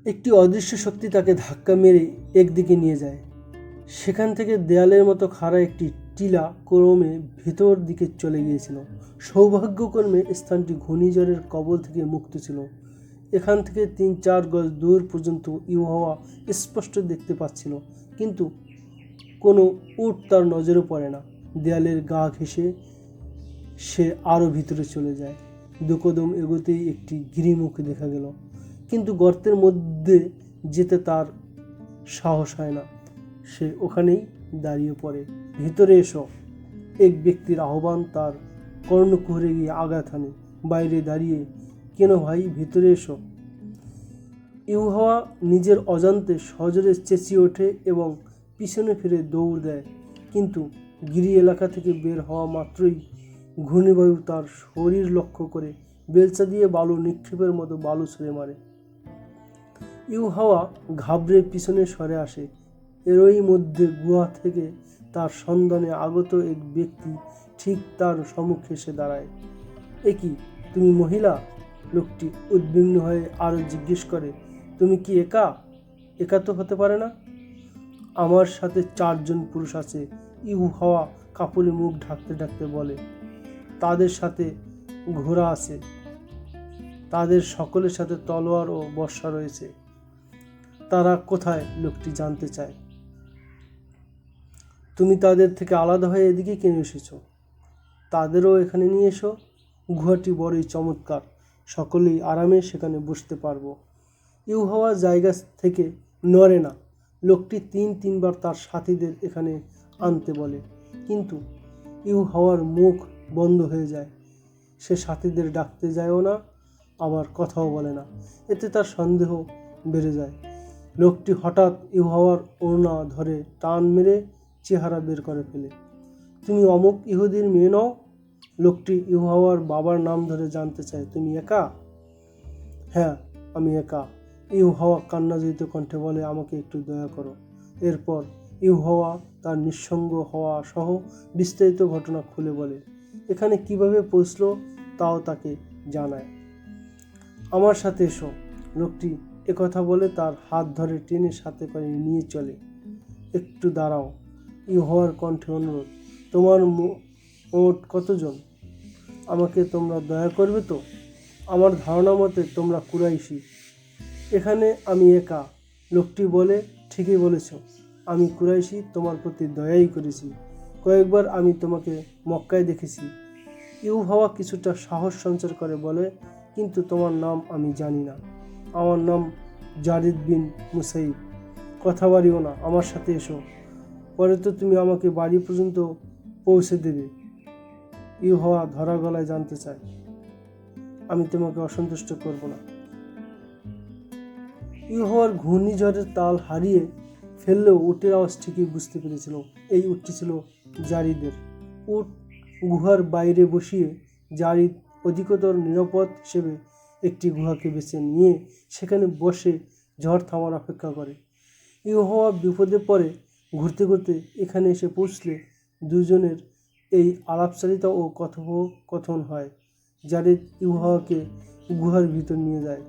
একটি অদৃশ্য শক্তি তাকে ধাক্কা মেরে একদিকে নিয়ে যায়। সেখান থেকে দেয়ালের মতো খাড়া একটি টিলা ক্রমে ভেতর দিকে চলে গিয়েছিল। সৌভাগ্যক্রমে স্থানটি ঘূর্ণিঝড়ের কবল থেকে মুক্ত ছিল। এখান থেকে 3-4 গজ দূর পর্যন্ত ইউহাওয়া স্পষ্ট দেখতে পাচ্ছিল, কিন্তু কোনো উট তার নজরে পড়ে না। দেয়ালের গা ঘেঁষে সে আরও ভিতরে চলে যায়। 2 কদম এগোতেই একটি গিরিমুখ দেখা গেল, কিন্তু গর্তের মধ্যে যেতে তার সাহস হয় না। সে ওখানেই দাঁড়িয়ে পড়ে। ভিতরে এসো, এক ব্যক্তির আহ্বান তার কর্ণকুহরে গিয়ে আঘাত হানে। বাইরে দাঁড়িয়ে, কেন ভাই, ভিতরে এসো। ইউহাওয়া নিজের অজান্তে সজোরে চেঁচিয়ে ওঠে এবং পিছনে ফিরে দৌড় দেয়, কিন্তু গিরি এলাকা থেকে বের হওয়া মাত্রই ঘূর্ণিবায়ু তার শরীর লক্ষ্য করে বেলচা দিয়ে বালু নিক্ষেপের মতো বালু ছুঁড়ে মারে। ইউহাওয়া ঘাবড়ে পিছনে সরে আসে। এরই মধ্যে গুহা থেকে তার সন্ধানে আগত এক ব্যক্তি ঠিক তার সম্মুখে এসে দাঁড়ায়। এ কি, তুমি মহিলা? লোকটি উদ্বিগ্ন হয়ে আরও জিজ্ঞেস করে, তুমি কি একা? একা তো হতে পারে না, আমার সাথে 4 জন পুরুষ আছে। ইউহাওয়া কাপড়ে মুখ ঢাকতে ঢাকতে বলে, তাদের সাথে ঘোড়া আছে, তাদের সকলের সাথে তলোয়ার ও বর্শা রয়েছে। তারা কোথায়? লোকটি জানতে চায়। তুমি তাদের থেকে আলাদা হয়ে এদিকে কেন এসেছো? তাদেরও এখানে নিয়ে এসো। গুহাটি বড়ই চমৎকার, সকলেই আরামে সেখানে বসতে পারবো। ইউহাওয়া জায়গা থেকে নড়ে না। লোকটি 3-3 বার তার সাথীদের এখানে আনতে বলে, কিন্তু ইউহাওয়ার মুখ বন্ধ হয়ে যায়। সে সাথীদের ডাকতে যায়ও না, আবার কথাও বলে না। এতে তার সন্দেহ বেড়ে যায়। লোকটি হঠাৎ ইউহাওয়ার ওড়না ধরে টান মেরে চেহারা বের করে ফেলে। তুমি অমুক ইহুদির মেয়ে নও? লোকটি ইউহাওয়ার বাবার নাম ধরে জানতে চায়। তুমি একা? হ্যাঁ, আমি একা। ইউহাওয়া কান্নাজড়িত কণ্ঠে বলে, আমাকে একটু দয়া করো। এরপর ইউহাওয়া তার নিঃসঙ্গ হওয়া সহ বিস্তারিত ঘটনা খুলে বলে। এখানে কিভাবে পৌঁছলো তাও তাকে জানায়। আমার সাথে এসো। লোকটি একথা বলে তার হাত ধরে টেনে সাথে করে নিয়ে চলে। একটু দাঁড়াও। ইউহাওয়ার কণ্ঠে অনুরোধ, তোমার মোট কতজন? আমাকে তোমরা দয়া করবে তো? আমার ধারণা মতে তোমরা কুরাইশি। এখানে আমি একা। লোকটি বলে, ঠিকই বলেছ, আমি কুরাইশি, তোমার প্রতি দয়াই করেছি। কয়েকবার আমি তোমাকে মক্কায় দেখেছি। ইউহাওয়া কিছুটা সাহস সঞ্চার করে বলে, কিন্তু তোমার নাম আমি জানি না। আমার নাম জারিদ বিন মুসাইব। কথা বাড়িও না, আমার সাথে এসো। পরে তো তুমি আমাকে বাড়ি পর্যন্ত পৌঁছে দেবে। ইউহাওয়া ধরা গলায় জানতে চায়, আমি তোমাকে অসন্তুষ্ট করব না। ইউহাওয়ার ঘূর্ণিঝড়ের তাল হারিয়ে ফেললেও উটের আওয়াজ ঠিকই বুঝতে পেরেছিল। এই উটটি ছিল জারিদের। উট গুহার বাইরে বসিয়ে জারিদ অধিকতর নিরাপদ হিসেবে একটি গুহাকে বেছে নিয়ে সেখানে বসে ঝড় থামার অপেক্ষা করে। ইউহাওয়া বিপদে পড়ে ঘুরতে ঘুরতে এখানে এসে পৌঁছলে দুজনের এই আলাপচারিতা ও কথোপকথন হয়। জারিদ ইউহাওয়াকে গুহার ভিতর নিয়ে যায়।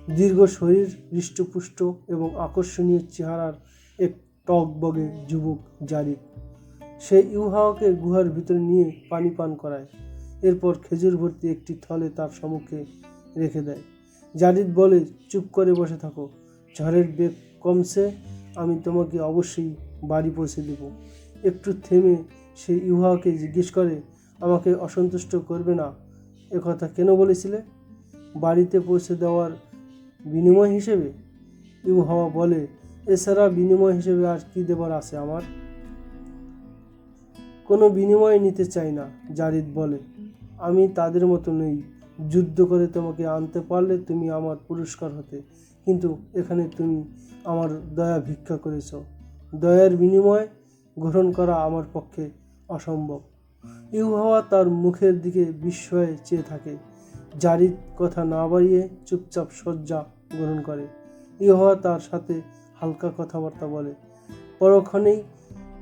দীর্ঘ শরীর, হৃষ্টপুষ্ট এবং আকর্ষণীয় চেহারার এক টগবগে যুবক জারিদ। সে ইউহাওয়াকে গুহার ভিতরে নিয়ে পানি পান করায়। এরপর খেজুর ভর্তি একটি থলে তার সম্মুখে রেখে দেয়। জারিদ বলে, চুপ করে বসে থাকো, ঝড়ের বেগ কমছে, আমি তোমাকে অবশ্যই বাড়ি পৌঁছে দেব। একটু থেমে সে ইউহাওয়াকে জিজ্ঞেস করে, আমাকে অসন্তুষ্ট করবে না একথা কেন বলেছিলে? বাড়িতে পৌঁছে দেওয়ার বিনিময় হিসেবে? ইউহাওয়া বলে, এছাড়া বিনিময় হিসেবে আর কি দেবার আছে আমার? কোনো বিনিময় নিতে চাই না। জারিদ বলে, আমি তাদের মতো নই। যুদ্ধ করে তোমাকে আনতে পারলে তুমি আমার পুরস্কার হতে, কিন্তু এখানে তুমি আমার দয়া ভিক্ষা করেছ। দয়ার বিনিময় গ্রহণ করা আমার পক্ষে অসম্ভব। ইউহাওয়া তার মুখের দিকে বিস্ময়ে চেয়ে থাকে। জারিদ কথা না বাড়িয়ে চুপচাপ শয্যা গ্রহণ করে। ইউহাওয়া তার সাথে হালকা কথাবার্তা বলে। পরক্ষণেই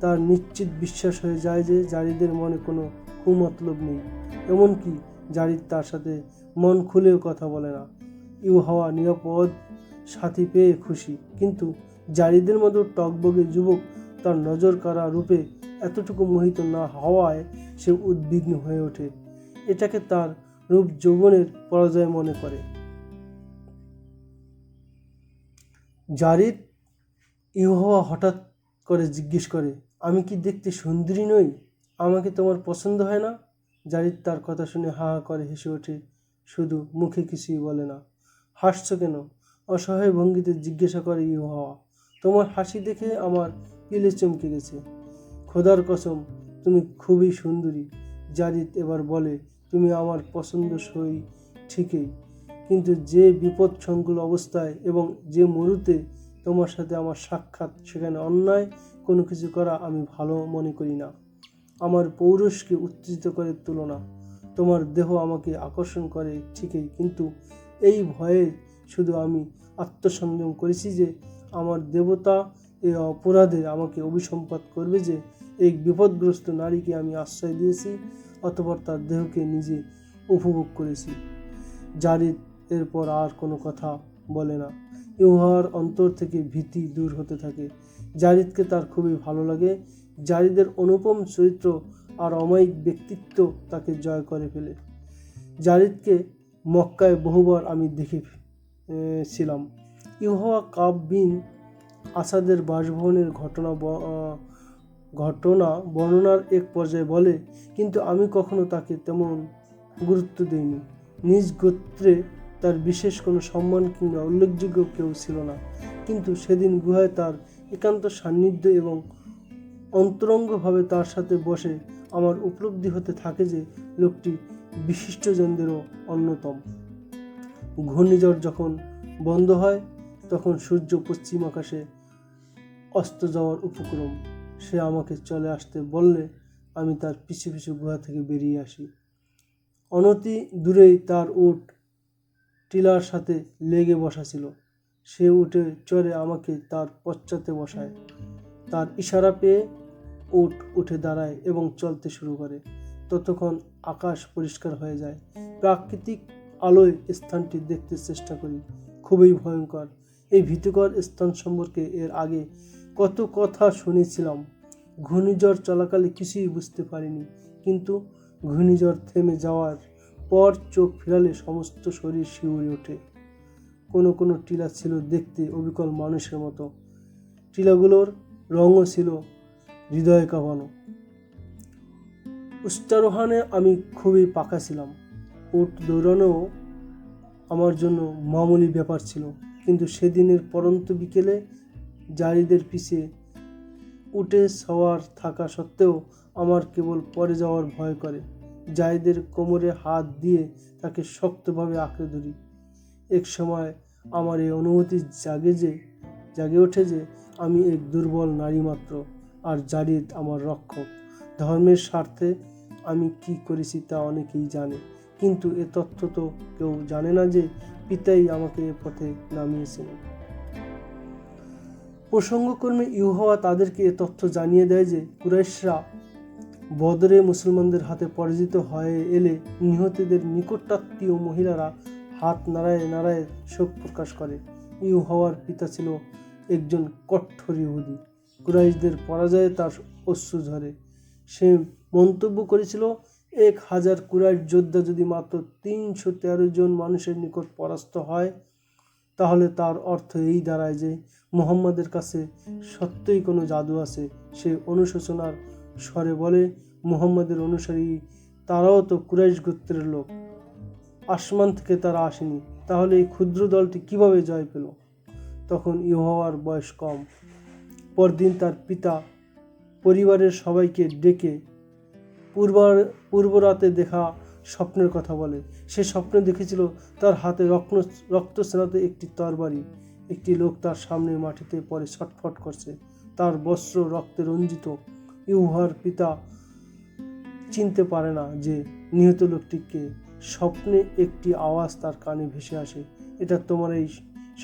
তার নিশ্চিত বিশ্বাস হয়ে যায় যে জারিদের মনে কোনো কুমতলব নেই। এমনকি জারিদ তার সাথে মন খুলেও কথা বলে না। ইউহাওয়া নিরাপদ সাথী পেয়ে খুশি, কিন্তু জারিদের মতো টকবগে যুবক তার নজর কাড়া রূপে এতটুকু মোহিত না হওয়ায় সে উদ্বিগ্ন হয়ে ওঠে। এটাকে তার রূপ যৌবনের পরাজয় মনে করে। জারিদ ইউহাওয়া হঠাৎ করে জিজ্ঞেস করে, আমি কি দেখতে সুন্দরী নই? আমাকে তোমার পছন্দ হয় না? জারিদ তার কথা শুনে হা হা করে হেসে ওঠে, শুধু মুখে কিছুই বলে না। হাসছ কেন? অসহায় ভঙ্গিতে জিজ্ঞাসা করে ইউহাওয়া। তোমার হাসি দেখে আমার পিলে চমকে গেছে। খোদার কসম, তুমি খুবই সুন্দরী। জারিদ এবার বলে, তুমি আমার পছন্দসই ঠিকই, কিন্তু যে বিপদ সংকুল অবস্থায় এবং যে মরুতে তোমার সাথে আমার সাক্ষাৎ, সেখানে অন্যায় কোনো কিছু করা আমি ভালো মনে করি না। আমার পৌরুষকে উত্তেজিত করে তুলনা। তোমার দেহ আমাকে আকর্ষণ করে ঠিকই, কিন্তু এই ভয়ে শুধু আমি আত্মসংযম করেছি যে আমার দেবতা এই অপরাধে আমাকে অভিসম্পাত করবে যে এই বিপদগ্রস্ত নারীকে আমি আশ্রয় দিয়েছি, অতঃপর তার দেহকে নিজে উপভোগ করেছি। জারিদ এরপর আর কোনো কথা বলে না। ইউহাওয়ার অন্তর থেকে ভীতি দূর হতে থাকে। জারিদকে তার খুবই ভালো লাগে। জারিদের অনুপম চরিত্র আর অমায়িক ব্যক্তিত্ব তাকে জয় করে ফেলে। জারিদকে মক্কায় বহুবার আমি দেখেছিলাম। ইউহাওয়া কাব বিন আসাদের বাসভবনের ঘটনা বর্ণনার এক পর্যায়ে বলে, কিন্তু আমি কখনো তাকে তেমন গুরুত্ব দিইনি। নিজ গোত্রে তার বিশেষ কোনো সম্মান কিংবা উল্লেখযোগ্য কেউ ছিল না, কিন্তু সেদিন গুহায় তার একান্ত সান্নিধ্য এবং অন্তরঙ্গভাবে তার সাথে বসে আমার উপলব্ধি হতে থাকে যে লোকটি বিশিষ্টজনদেরও অন্যতম। ঘূর্ণিঝড় যখন বন্ধ হয় তখন সূর্য পশ্চিম আকাশে অস্ত যাওয়ার উপক্রম। সে আমাকে চলে আসতে বললে আমি তার পিছু পিছু গুহা থেকে বেরিয়ে আসি। অনতি দূরেই তার উট টিলার সাথে লেগে বসা ছিল। সে উঠে চড়ে আমাকে তার পশ্চাতে বসায়। তার ইশারা পেয়ে উট উঠে দাঁড়ায় এবং চলতে শুরু করে। ততক্ষণ আকাশ পরিষ্কার হয়ে যায়। প্রাকৃতিক আলোয় স্থানটি দেখতে চেষ্টা করি। খুবই ভয়ঙ্কর। এই ভীতিকর স্থান সম্পর্কে এর আগে কত কথা শুনেছিলাম। ঘূর্ণিঝড় চলাকালে কিছুই বুঝতে পারিনি, কিন্তু ঘূর্ণিঝড় থেমে যাওয়ার পর চোখ ফিরালে সমস্ত শরীর শিউরে ওঠে। কোনো কোনো টিলা ছিল দেখতে অবিকল মানুষের মতো। টিলাগুলোর রঙও ছিল হৃদয় কাঁপানো। উচ্চারোহণে আমি খুবই পাকা ছিলাম। উট দৌড়ানোও আমার জন্য মামুলি ব্যাপার ছিল, কিন্তু সেদিনের পরন্ত বিকেলে জারিদের পিছে উটে সওয়ার থাকা সত্ত্বেও আমার কেবল পড়ে যাওয়ার ভয় করে। জারিদের কোমরে হাত দিয়ে তাকে শক্তভাবে আঁকড়ে ধরি। এক সময় আমার এই অনুভূতি জাগে ওঠে যে আমি এক দুর্বল নারী মাত্র, আর জারিদ আমার রক্ষক। ধর্মের স্বার্থে আমি কি করেছি তা অনেকেই জানে, কিন্তু এ তথ্য তো কেউ জানে না যে পিতাই আমাকে এ পথে নামিয়েছেন। প্রসঙ্গক্রমে ইউহাওয়া তাদেরকে এ তথ্য জানিয়ে দেয় যে কুরাইশরা বদরে মুসলমানদের হাতে পরাজিত হয়ে এলে নিহতদের নিকটাত্মীয় মহিলারা হাত নাড়ায় নাড়ায় শোক প্রকাশ করে। ইউহাওয়ার পিতা ছিল একজন কঠোর ইহুদি। কুরাইশদের পরাজয়ে তার অশ্রু ঝরে। সে মন্তব্য করেছিল, 1000 কুরাইশ যোদ্ধা যদি মাত্র 313 জন মানুষের নিকট পরাস্ত হয়, তাহলে তার অর্থ এই দাঁড়ায় যে মুহাম্মাদের কাছে সত্যই কোনো জাদু আছে। সে অনুশোচনার স্বরে বলে, মুহাম্মাদের অনুসারী তারাও তো কুরাইশ গোত্রের লোক। আসমান থেকে তারা আসেনি, তাহলে এই ক্ষুদ্র দলটি কিভাবে জয় পেল? তখন ইউহাওয়ার বয়স কম। পরদিন তার পিতা পরিবারের সবাইকে ডেকে পূর্বরাতে দেখা স্বপ্নের কথা বলে। সে স্বপ্নে দেখেছিল তার হাতে রক্তস্নাত একটি তরবারি। একটি লোক তার সামনে মাটিতে পড়ে ছটফট করছে, তার বস্ত্র রক্তে রঞ্জিত। ইউহাওয়ার পিতা চিনতে পারে না যে নিহত লোকটিকে। স্বপ্নে একটি আওয়াজ তার কানে ভেসে আসে, এটা তোমারই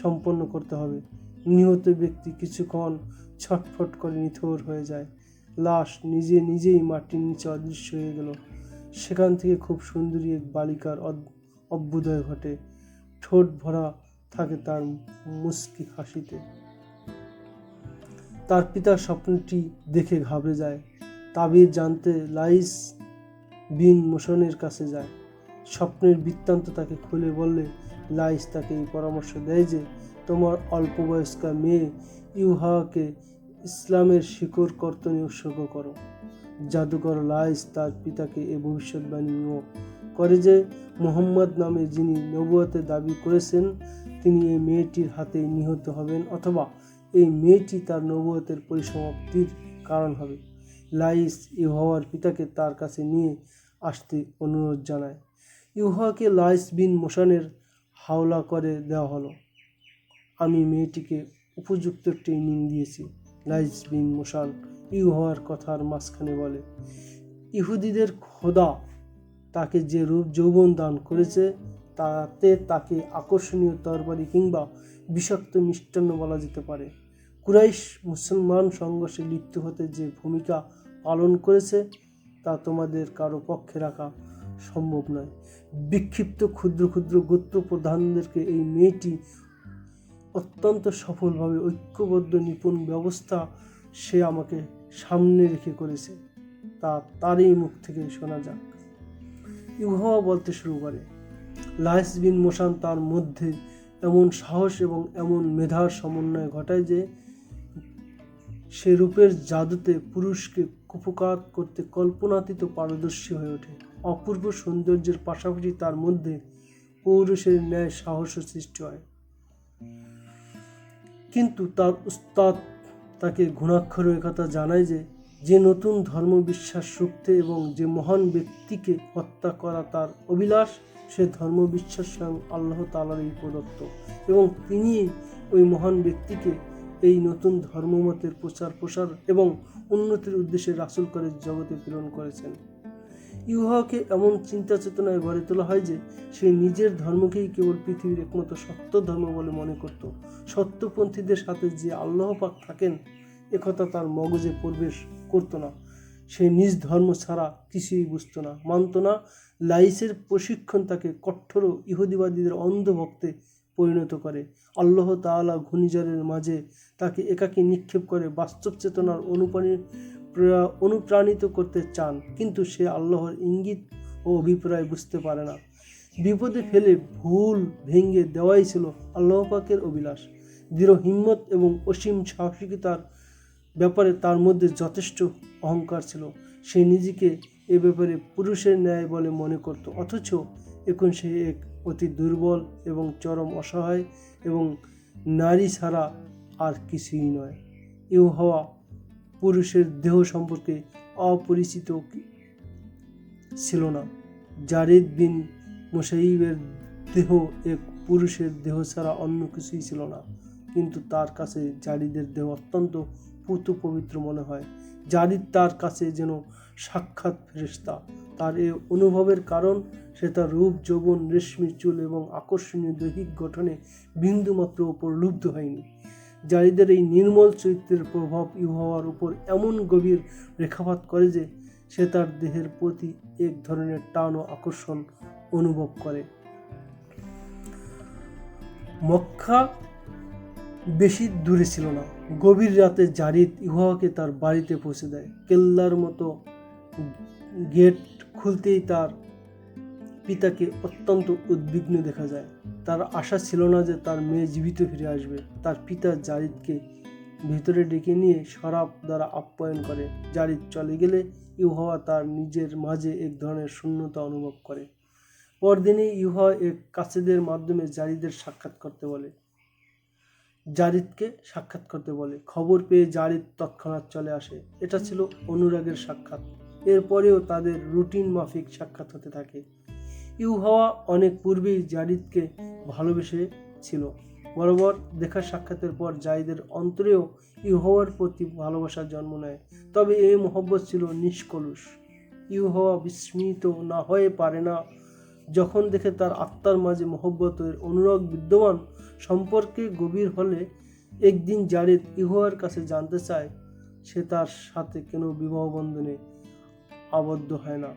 সম্পন্ন করতে হবে। নিহত ব্যক্তি কিছুক্ষণ ছটফট করে নিথর হয়ে যায়। লাশ নিজেই মাটির নিচে অদৃশ্য হয়ে গেল। সেখান থেকে খুব সুন্দরী এক বালিকার অভ্যুদয় ঘটে। ঠোঁট ভরা থাকে তার মুচকি হাসিতে। তার পিতার স্বপ্নটি দেখে ঘাবড়ে যায়। তাবির জানতে লাইস বিন মোশনের কাছে যায়। স্বপ্নের বৃত্তান্ত তাকে খুলে বললে লাইস তাকে এই পরামর্শ দেয় যে তোমার অল্প বয়স্কা মেয়ে ইউহাওয়াকে ইসলামের শিকড় কর্তনে উৎসর্গ করো। জাদুকর লাইস তার পিতাকে এ ভবিষ্যৎবাণীও করে যে মুহাম্মদ নামে যিনি নবুয়তের দাবি করেছেন তিনি এই মেয়েটির হাতে নিহত হবেন, অথবা এই মেয়েটি তার নবুয়তের পরিসমাপ্তির কারণ হবে। লাইস ইউহাওয়ার পিতাকে তার কাছে নিয়ে আসতে অনুরোধ জানায়। ইউহাওয়াকে লাইস বিন মোশানের হাওলা করে দেওয়া হলো। আমি মেয়েটিকে উপযুক্ত ট্রেনিং দিয়েছি, লাইস বিন মোশান ইউহাওয়ার কথার মাঝখানে বলে। ইহুদিদের খোদা তাকে যে রূপ যৌবন দান করেছে তাতে তাকে আকর্ষণীয় তরবারি কিংবা বিষাক্ত মিষ্টান্ন বলা যেতে পারে। কুরাইশ মুসলমান সংঘর্ষে লিপ্ত হতে যে ভূমিকা পালন করেছে তা তোমাদের কারো পক্ষে রাখা সম্ভব নয়। বিক্ষিপ্ত ক্ষুদ্র ক্ষুদ্র গোত্র প্রধানদেরকে এই মেয়েটি অত্যন্ত সফলভাবে ঐক্যবদ্ধ নিপুণ ব্যবস্থা সে আমাকে সামনে রেখে করেছে, তা তারই মুখ থেকে শোনা যাক। ইউহাওয়া বলতে শুরু করে। লাইস বিন মোশান তার মধ্যে এমন সাহস এবং এমন মেধার সমন্বয় ঘটায় যে সে রূপের জাদুতে পুরুষকে কুপকাত করতে কল্পনাতীত পারদর্শী হয়ে ওঠে। অপূর্ব সৌন্দর্যের পাশাপাশি তার মধ্যে পৌরুষের ন্যায় সাহসের সৃষ্টি হয়। কিন্তু তার উস্তাদ তাকে ঘুণাক্ষরে একথা জানায় যে নতুন ধর্ম বিশ্বাস রুখতে এবং যে মহান ব্যক্তিকে হত্যা করা তার অভিলাষ, সে ধর্ম বিশ্বাস স্বয়ং আল্লাহ তাআলারই প্রদত্ত এবং তিনি ওই মহান ব্যক্তিকে এই নতুন ধর্মমতের প্রসার এবং উন্নতির উদ্দেশ্যে রাসূল করে জগতে প্রেরণ করেছেন। ইউহাওয়াকে এমন চিন্তা চেতনায় গড়ে তোলা হয় যে সে নিজের ধর্মকেই কেবল পৃথিবীর একমাত্র সত্য ধর্ম বলে মনে করত। সত্যপন্থীদের সাথে যে আল্লাহ পাক থাকেন একথা তার মগজে প্রবেশ করতো না। সে নিজ ধর্ম ছাড়া কিছুই বুঝতো না, মানত না। লাইসের প্রশিক্ষণ তাকে কঠোর ইহুদিবাদীদের অন্ধভক্তে পরিণত করে। আল্লাহ তাআলা ঘূর্ণিঝড়ের মাঝে তাকে একাকী নিক্ষেপ করে বাস্তব চেতনার অনুপ্রাণিত করতে চান, কিন্তু সে আল্লাহর ইঙ্গিত ও অভিপ্রায় বুঝতে পারে না। বিপদে ফেলে ভুল ভেঙে দেওয়াই ছিল আল্লাহ পাকের অভিলাষ। দৃঢ় হিম্মত এবং অসীম সাহসিকতার ব্যাপারে তার মধ্যে যথেষ্ট অহংকার ছিল। সে নিজেকে এ ব্যাপারে পুরুষের ন্যায় বলে মনে করত, অথচ এখন সে এক অতি দুর্বল এবং চরম অসহায় এবং নারী ছাড়া আর কিছুই নয়। ইউহাওয়া পুরুষের দেহ সম্পর্কে অপরিচিত ছিল না। জারিদ বিন মুসাইবের দেহ এক পুরুষের দেহ ছাড়া অন্য কিছুই ছিল না, কিন্তু তার কাছে জারিদের দেহ অত্যন্ত পূত পবিত্র মনে হয়। জারিদ তার কাছে যেন সাক্ষাৎ ফেরেশতা। তার এ অনুভবের কারণ সে তার রূপ যৌবন, রেশমি চুল এবং আকর্ষণীয় দৈহিক গঠনে বিন্দুমাত্র প্রলুব্ধ হয়নি। জারিদের এই নির্মল চরিত্রের প্রভাব ইউহাওয়ার উপর এমন গভীর রেখাপাত করে যে সে তার দেহের প্রতি এক ধরনের টান ও আকর্ষণ অনুভব করে। মক্কা বেশি দূরে ছিল না। গভীর রাতে জারিদ ইউহাওয়াকে তার বাড়িতে পৌঁছে দেয়। কেল্লার মতো গেট খুলতেই তার পিতাকে অত্যন্ত উদ্বিগ্ন দেখা যায়। তার আশা ছিল না যে তার মেয়ে জীবিত ফিরে আসবে। তার পিতা জারিদকে ভেতরে ডেকে নিয়ে শরাব দ্বারা আপ্যায়ন করে। জারিদ চলে গেলে ইউহাওয়া তার নিজের মাঝে এক ধরনের শূন্যতা অনুভব করে। পরদিনে ইউহাওয়া এক কাছেদের মাধ্যমে জারিদকে সাক্ষাৎ করতে বলে। খবর পেয়ে জারিদ তৎক্ষণাৎ চলে আসে। এটা ছিল অনুরাগের সাক্ষাৎ। এরপরেও তাদের রুটিন মাফিক সাক্ষাৎ হতে থাকে। ইউহাওয়া অনেক পূর্বেই জারিদকে ভালোবেসে ছিল। বরাবর দেখা সাক্ষাতের পর জারিদের অন্তরেও ইউহাওয়ার প্রতি ভালোবাসার জন্ম নেয়, তবে এই মহব্বত ছিল নিষ্কলুষ। ইউহাওয়া বিস্মিত না হয়ে পারে না যখন দেখে তার আত্মার মাঝে মহব্বতের অনুরাগ বিদ্যমান। সম্পর্কে গভীর হলে একদিন জারিদ ইউহাওয়ার কাছে জানতে চায় সে তার সাথে কেন বিবাহ বন্ধনে আবদ্ধ হয় না।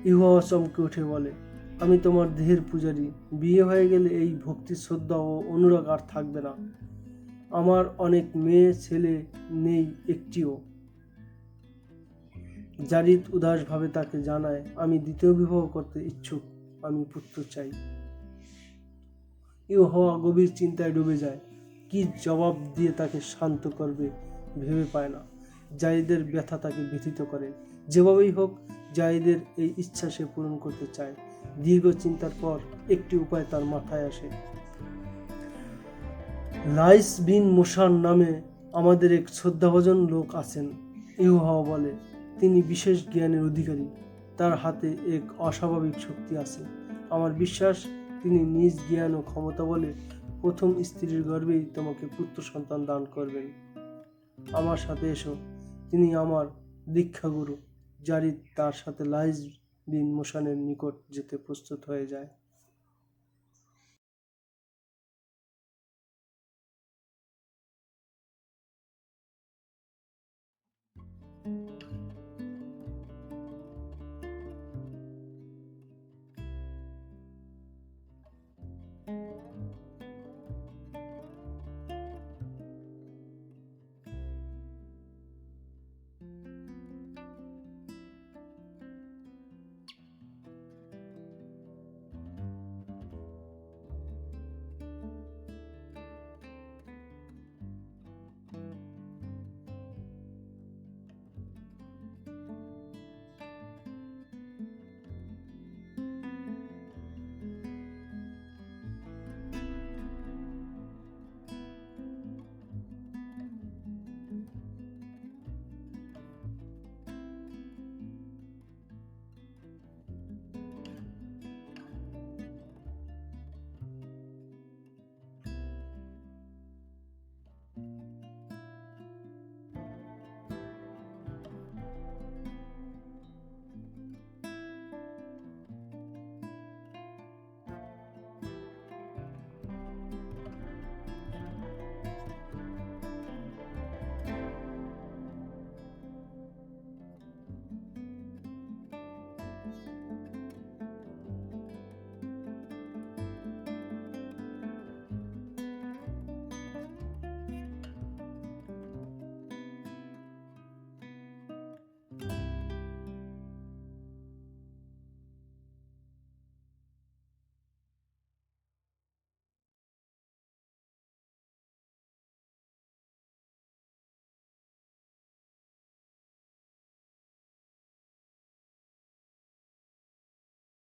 ইউহাওয়া চমকে উঠে বলে, আমি তোমার দেহের পূজারী। বিয়ে হয়ে গেলে এই ভক্তি, শ্রদ্ধা ও অনুরাগ আর থাকবে না। আমার অনেক মেয়ে ছেলে নেই একটিও। যারীদ উদাসভাবে তাকে জানায়, আমি দ্বিতীয় বিবাহ করতে ইচ্ছুক, আমি পুত্র চাই। ইউহাওয়া গভীর চিন্তায় ডুবে যায়। কি জবাব দিয়ে তাকে শান্ত করবে ভেবে পায় না। যারীদের ব্যথা তাকে ব্যথিত করে। যেভাবেই হোক যারীদের এই ইচ্ছা সে পূরণ করতে চায়। দীর্ঘ চিন্তার পর একটি উপায় তার মাথায় আসে। লাইস বিন মোশান নামে আমাদের এক শ্রদ্ধাভাজন লোক আছেন, ইউহাওয়া বলে। তিনি বিশেষ জ্ঞানের অধিকারী। তার হাতে এক অস্বাভাবিক শক্তি আছে। আমার বিশ্বাস তিনি নিজ জ্ঞান ও ক্ষমতা বলে প্রথম স্ত্রীর গর্ভেই তোমাকে পুত্র সন্তান দান করবেন। আমার সাথে এসো, তিনি আমার দীক্ষাগুরু। যারীদ তার সাথে লাইস বিন মোশানের নিকট যেতে প্রস্তুত হয়ে যায়।